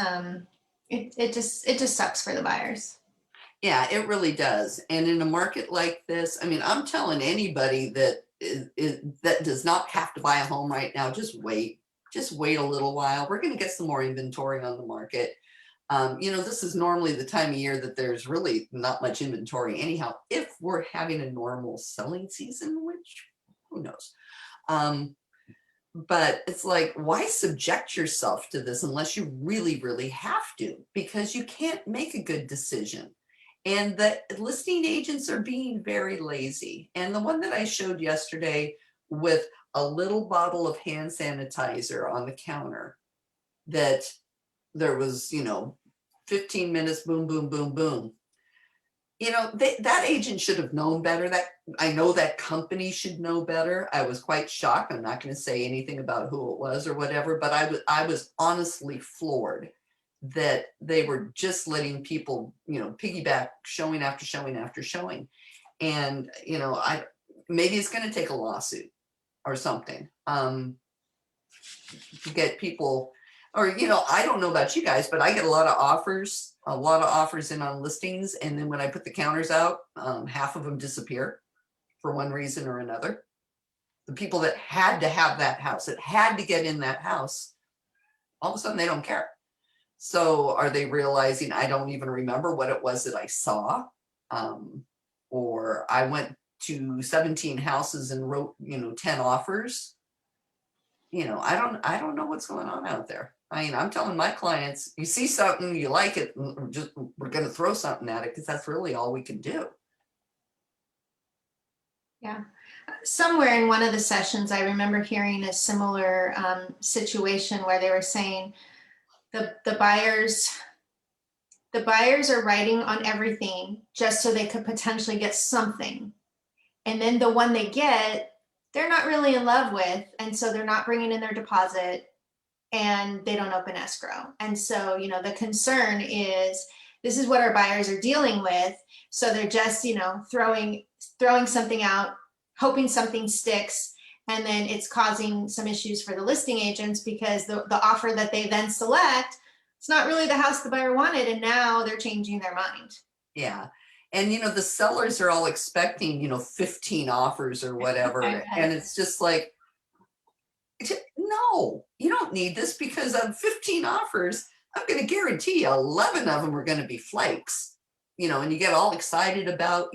it just sucks for the buyers. Yeah, it really does. And in a market like this, I mean, I'm telling anybody that that does not have to buy a home right now, just wait a little while. We're going to get some more inventory on the market. This is normally the time of year that there's really not much inventory anyhow, if we're having a normal selling season, which who knows. But it's like, why subject yourself to this unless you really, really have to? Because you can't make a good decision. And the listing agents are being very lazy. And the one that I showed yesterday with a little bottle of hand sanitizer on the counter, that there was, 15 minutes, boom, boom, boom, boom. That agent should have known better. That I know that company should know better. I was quite shocked. I'm not going to say anything about who it was or whatever, but I was honestly floored that they were just letting people, piggyback showing after showing after showing. And, maybe it's going to take a lawsuit or something to get people, or, I don't know about you guys, but I get a lot of offers in on listings. And then when I put the counters out, half of them disappear for one reason or another. the people that had to have that house, that had to get in that house, all of a sudden they don't care. So are they realizing I don't even remember what it was that I saw? Or I went to 17 houses and wrote, 10 offers. I don't know what's going on out there. I mean, I'm telling my clients, you see something, you like it, we're going to throw something at it because that's really all we can do. Yeah. Somewhere in one of the sessions, I remember hearing a similar situation where they were saying the buyers are writing on everything just so they could potentially get something. And then the one they get, they're not really in love with. And so they're not bringing in their deposit and they don't open escrow. And so, the concern is this is what our buyers are dealing with. So they're just, throwing something out, hoping something sticks. And then it's causing some issues for the listing agents because the offer that they then select, it's not really the house the buyer wanted. And now they're changing their mind. Yeah. And, the sellers are all expecting, 15 offers or whatever. And it's just like, no, you don't need this because of 15 offers, I'm going to guarantee you 11 of them are going to be flakes, and you get all excited about,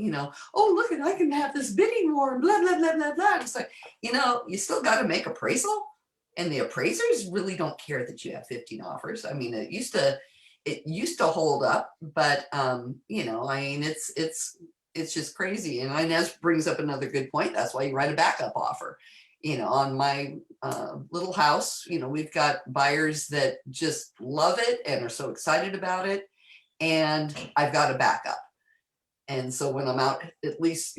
oh, look, I can have this bidding war and blah, blah, blah, blah, blah. It's like, you still got to make appraisal. And the appraisers really don't care that you have 15 offers. I mean, it used to hold up, but, I mean, it's just crazy. And Inez brings up another good point. That's why you write a backup offer. On my little house, we've got buyers that just love it and are so excited about it. And I've got a backup. And so when I'm out, at least,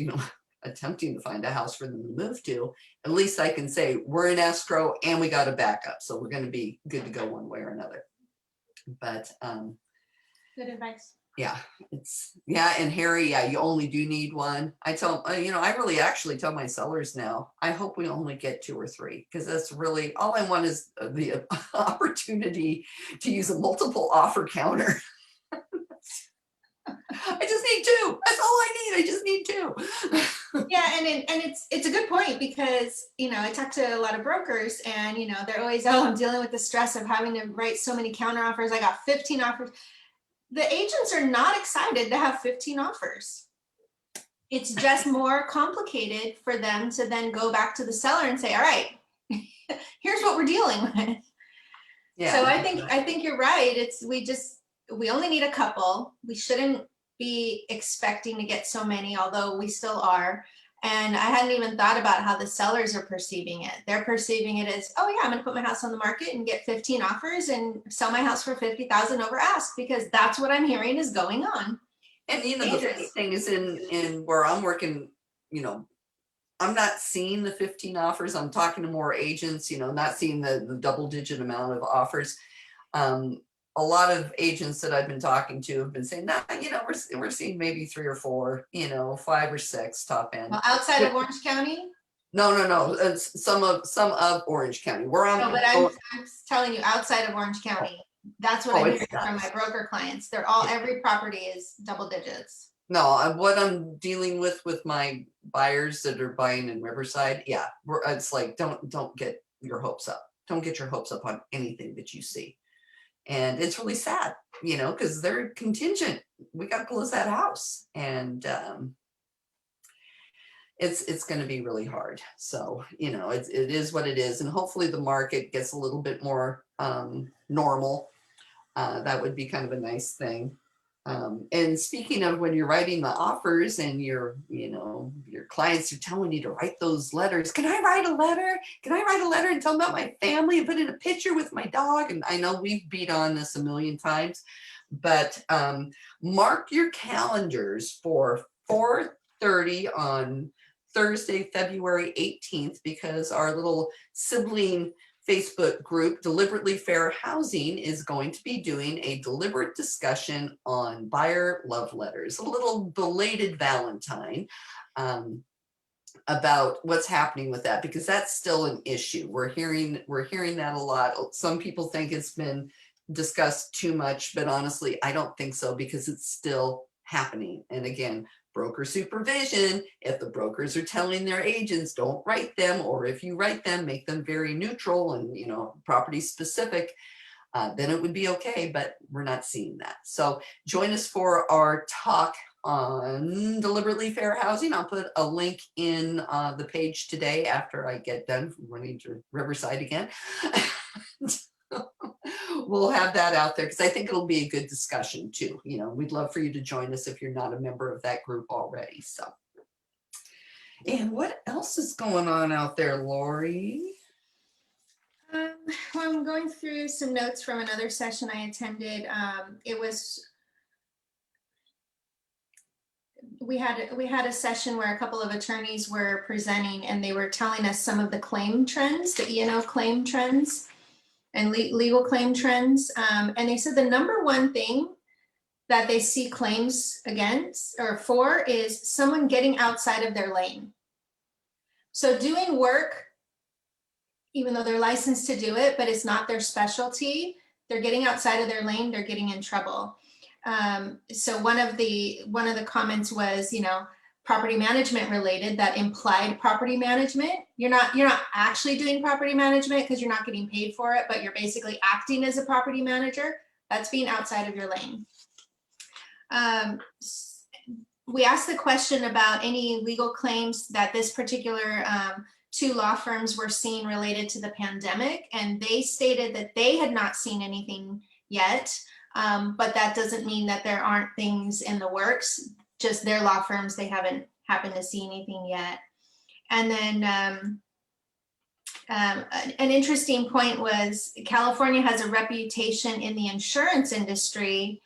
attempting to find a house for them to move to, at least I can say we're in escrow and we got a backup. So we're going to be good to go one way or another. But good advice. Yeah, and Harry, you only do need one. I tell, I really actually tell my sellers now, I hope we only get 2 or 3 because that's really all I want is the opportunity to use a multiple offer counter. I just need 2. That's all I need. I just need 2. Yeah, and it's a good point because I talk to a lot of brokers and they're always, I'm dealing with the stress of having to write so many counter offers. I got 15 offers. The agents are not excited to have 15 offers. It's just more complicated for them to then go back to the seller and say, all right, here's what we're dealing with. Yeah. So I think you're right. We only need a couple. We shouldn't be expecting to get so many, although we still are. And I hadn't even thought about how the sellers are perceiving it. They're perceiving it as, oh yeah, I'm going to put my house on the market and get 15 offers and sell my house for 50,000 over ask because that's what I'm hearing is going on. And the funny thing is in where I'm working, I'm not seeing the 15 offers. I'm talking to more agents, not seeing the double-digit amount of offers. A lot of agents that I've been talking to have been saying, nah, we're seeing maybe 3 or 4, 5 or 6 top end. Well, outside of Orange County? No. It's some of Orange County. I'm telling you, outside of Orange County, that's what I'm hearing from my broker clients. Every property is double digits. No, what I'm dealing with my buyers that are buying in Riverside, it's like don't get your hopes up. Don't get your hopes up on anything that you see. And it's really sad, because they're contingent. We got to close that house. And it's going to be really hard. So, it is what it is. And hopefully the market gets a little bit more normal. That would be kind of a nice thing. And speaking of when you're writing the offers and your clients are telling you to write those letters, can I write a letter? Can I write a letter and tell them about my family and put in a picture with my dog? And I know we've beat on this a million times, but mark your calendars for 4:30 on Thursday, February 18th, because our little sibling Facebook group, Deliberately Fair Housing, is going to be doing a deliberate discussion on buyer love letters, a little belated Valentine, about what's happening with that, because that's still an issue. We're hearing that a lot. Some people think it's been discussed too much, but honestly, I don't think so, because it's still happening. And again, Broker supervision, if the brokers are telling their agents, don't write them, or if you write them, make them very neutral and, property specific, then it would be okay, but we're not seeing that. So join us for our talk on deliberately fair housing. I'll put a link in the page today after I get done from running to Riverside again. We'll have that out there because I think it'll be a good discussion too. We'd love for you to join us if you're not a member of that group already. So, and what else is going on out there, Lori? Well, I'm going through some notes from another session I attended. We had a session where a couple of attorneys were presenting, and they were telling us some of the claim trends, the E&O claim trends and legal claim trends. And they said the number one thing that they see claims against or for is someone getting outside of their lane. So doing work, even though they're licensed to do it, but it's not their specialty, they're getting outside of their lane, they're getting in trouble. So one of the comments was, property management related, that implied property management. You're not actually doing property management because you're not getting paid for it, but you're basically acting as a property manager. That's being outside of your lane. We asked the question about any legal claims that this particular two law firms were seeing related to the pandemic, and they stated that they had not seen anything yet, but that doesn't mean that there aren't things in the works. Just their law firms, they haven't happened to see anything yet. And then an interesting point was California has a reputation in the insurance industry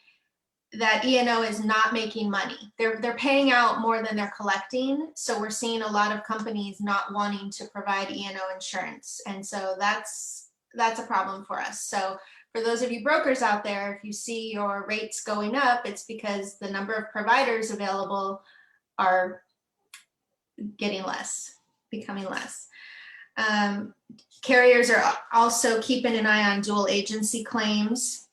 that E&O is not making money. They're paying out more than they're collecting. So we're seeing a lot of companies not wanting to provide E&O insurance. And so that's a problem for us. So for those of you brokers out there, if you see your rates going up, it's because the number of providers available are getting less, becoming less. Carriers are also keeping an eye on dual agency claims.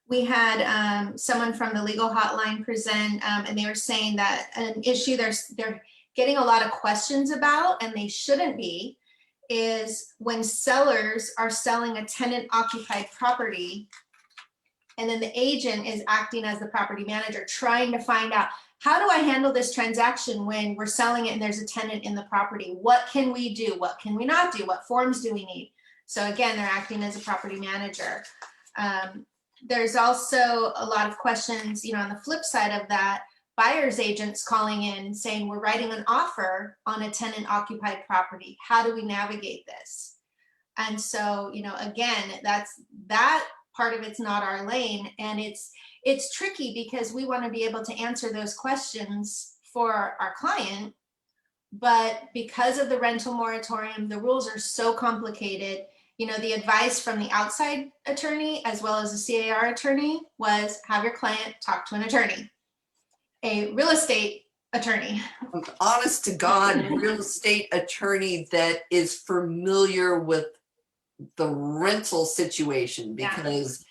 We had someone from the legal hotline present, and they were saying that an issue they're getting a lot of questions about, and they shouldn't be, is when sellers are selling a tenant occupied property and then the agent is acting as the property manager, trying to find out, how do I handle this transaction when we're selling it and there's a tenant in the property? What can we do? What can we not do? What forms do we need? So again, they're acting as a property manager. There's also a lot of questions, on the flip side of that, buyer's agents calling in saying, we're writing an offer on a tenant occupied property. How do we navigate this? And so, again, that part of it's not our lane. And it's tricky because we want to be able to answer those questions for our client. But because of the rental moratorium, the rules are so complicated. The advice from the outside attorney as well as the CAR attorney was have your client talk to an attorney, a real estate attorney. Honest to God, real estate attorney that is familiar with the rental situation, because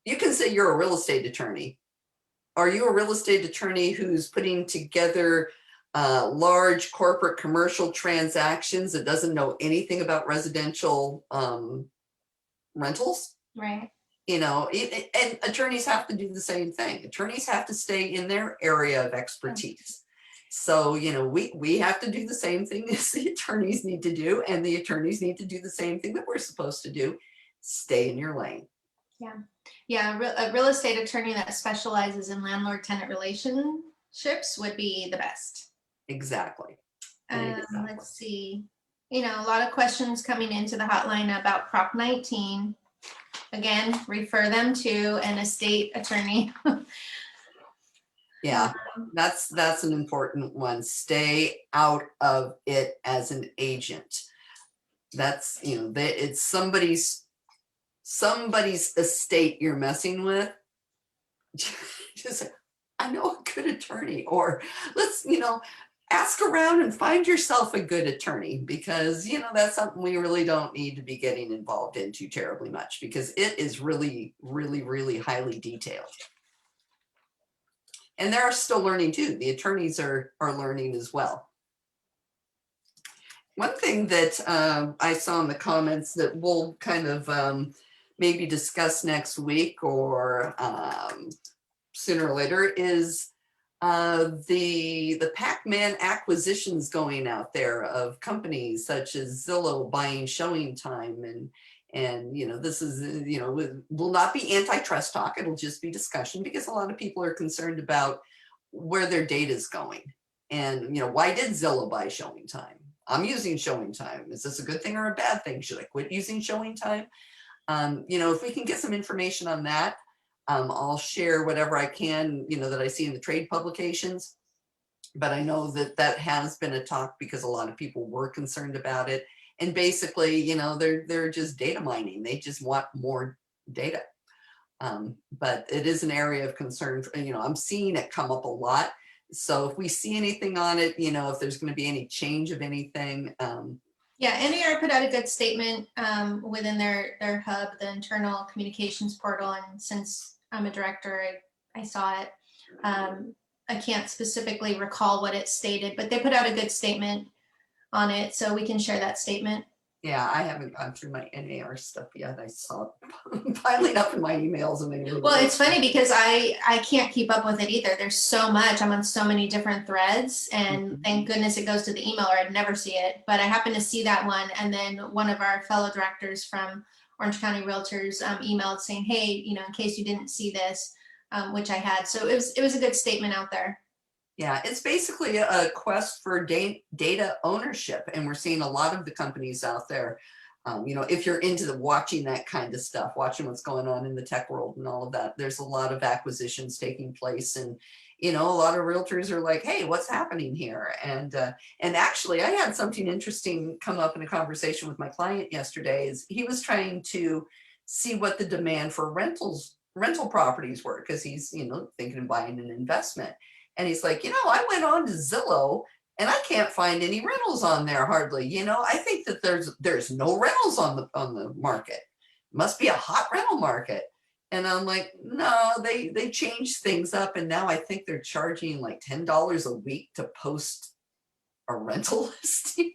you can say you're a real estate attorney. Are you a real estate attorney who's putting together large corporate commercial transactions that doesn't know anything about residential rentals? Right. And attorneys have to do the same thing. Attorneys have to stay in their area of expertise. So, we have to do the same thing as the attorneys need to do, and the attorneys need to do the same thing that we're supposed to do. Stay in your lane. Yeah. A real estate attorney that specializes in landlord-tenant relationships would be the best. Exactly. Let's see. A lot of questions coming into the hotline about Prop 19. Again, refer them to an estate attorney. Yeah, that's an important one. Stay out of it as an agent. That's, it's somebody's estate you're messing with. Just, I know a good attorney, or let's, ask around and find yourself a good attorney, because, that's something we really don't need to be getting involved in too terribly much, because it is really, really, really highly detailed. And they're still learning too. The attorneys are learning as well. One thing that I saw in the comments that we'll kind of maybe discuss next week or sooner or later is the Pac-Man acquisitions going out there of companies such as Zillow buying Showing Time, and you know, this is, you know, will not be antitrust talk. It'll just be discussion, because a lot of people are concerned about where their data is going. And, you know, why did Zillow buy Showing Time? I'm using Showing Time. Is this a good thing or a bad thing? Should I quit using Showing Time? You know, if we can get some information on that, I'll share whatever I can, you know, that I see in the trade publications. But I know that that has been a talk because a lot of people were concerned about it. And basically, you know, they're just data mining. They just want more data. But it is an area of concern. You know, I'm seeing it come up a lot. So if we see anything on it, you know, if there's going to be any change of anything. Yeah, NAR put out a good statement within their hub, the internal communications portal. And since I'm a director, I saw it. I can't specifically recall what it stated, but they put out a good statement on it. So we can share that statement. Yeah, I haven't gone through my NAR stuff yet. I saw it piling up in my emails. And well, it's funny because I can't keep up with it either. There's so much. I'm on so many different threads, and thank goodness it goes to the email, or I'd never see it. But I happened to see that one, and then one of our fellow directors from Orange County Realtors emailed saying, "Hey, you know, in case you didn't see this," which I had. So it was a good statement out there. Yeah, it's basically a quest for data ownership, and we're seeing a lot of the companies out there. You know, if you're into watching that kind of stuff, watching what's going on in the tech world and all of that, there's a lot of acquisitions taking place, and you know, a lot of realtors are like, "Hey, what's happening here?" And actually, I had something interesting come up in a conversation with my client yesterday. Is he was trying to see what the demand for rental properties were, because he's, you know, thinking of buying an investment. And he's like, you know, I went on to Zillow and I can't find any rentals on there hardly. You know, I think that there's no rentals on the market. Must be a hot rental market. And I'm like, no, they changed things up, and now I think they're charging like $10 a week to post a rental listing.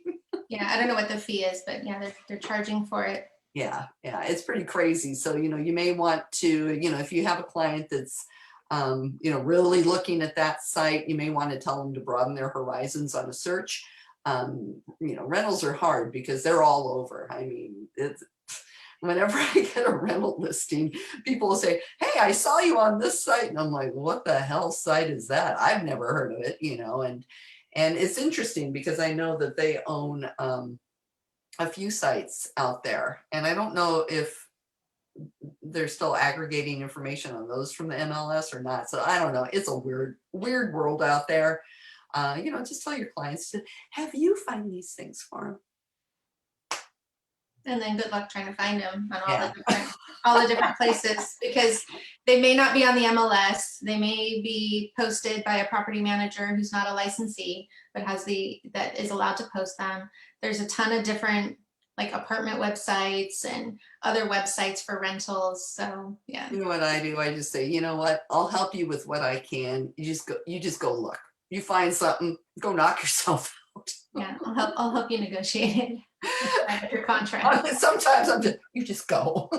Yeah, I don't know what the fee is, but yeah, they're charging for it. Yeah, it's pretty crazy. So, you know, you may want to, you know, if you have a client that's you know, really looking at that site, you may want to tell them to broaden their horizons on a search. You know, rentals are hard because they're all over. I mean, it's, whenever I get a rental listing, people will say, "Hey, I saw you on this site." And I'm like, "What the hell site is that? I've never heard of it," you know, and it's interesting because I know that they own a few sites out there, and I don't know if they're still aggregating information on those from the MLS or not. So I don't know. It's a weird world out there. You know, just tell your clients to have you find these things for them. And then good luck trying to find them on Yeah. all the different places, because they may not be on the MLS. They may be posted by a property manager who's not a licensee, but that is allowed to post them. There's a ton of different like apartment websites and other websites for rentals. So yeah. You know what I do? I just say, you know what? I'll help you with what I can. You just go look. You find something, go knock yourself out. Yeah, I'll help you negotiate it. Your contract. Sometimes you just go.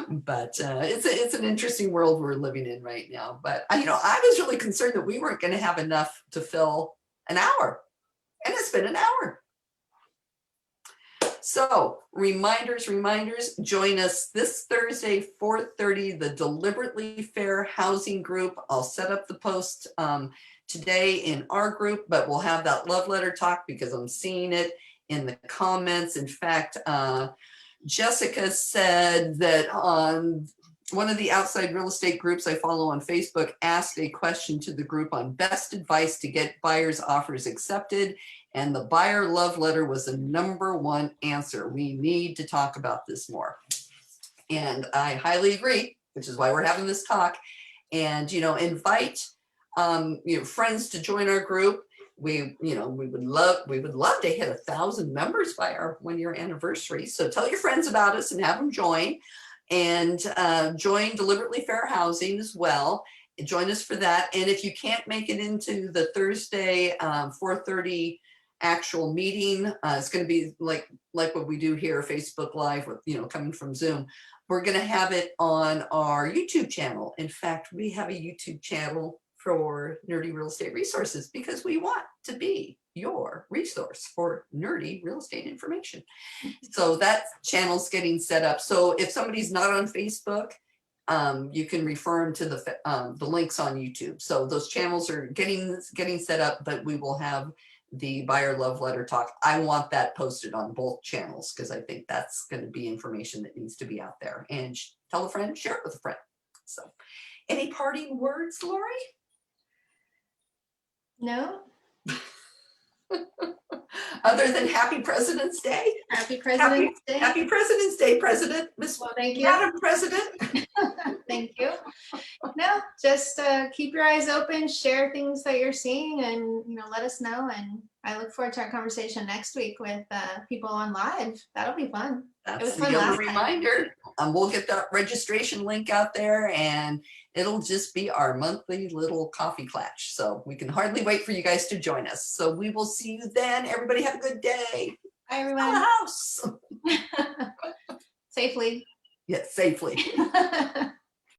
But it's an interesting world we're living in right now. But you know, I was really concerned that we weren't going to have enough to fill an hour, and it's been an hour. So reminders, join us this Thursday, 4:30, the Deliberately Fair Housing Group. I'll set up the post today in our group, but we'll have that love letter talk because I'm seeing it in the comments. In fact, Jessica said that on one of the outside real estate groups I follow on Facebook asked a question to the group on best advice to get buyers' offers accepted. And the buyer love letter was the #1 answer. We need to talk about this more. And I highly agree, which is why we're having this talk. And, you know, invite you know, friends to join our group. We would love to hit 1,000 members by our 1-year anniversary. So tell your friends about us and have them join. And join Deliberately Fair Housing as well. join us for that. And if you can't make it into the Thursday 4:30 actual meeting, it's going to be like what we do here, Facebook Live, with coming from Zoom. We're going to have it on our YouTube channel. In fact, we have a YouTube channel for Nerdy Real Estate Resources because we want to be your resource for nerdy real estate information. So that channel's getting set up. So if somebody's not on Facebook, you can refer them to the links on YouTube. So those channels are getting set up, but we will have the buyer love letter talk. I want that posted on both channels because I think that's going to be information that needs to be out there. And tell a friend, share it with a friend. So, any parting words, Lori? No. Other than Happy President's Day. Happy President's Day. Happy President's Day, President. Miss Well, thank you. Madam President. Thank you. No, just keep your eyes open, share things that you're seeing, and let us know. And I look forward to our conversation next week with people on live. That'll be fun. That's the other reminder. We'll get that registration link out there, and it'll just be our monthly little coffee clatch. So we can hardly wait for you guys to join us. So we will see you then. Everybody have a good day. Bye, everyone. Sell a house. Safely. Yes, safely.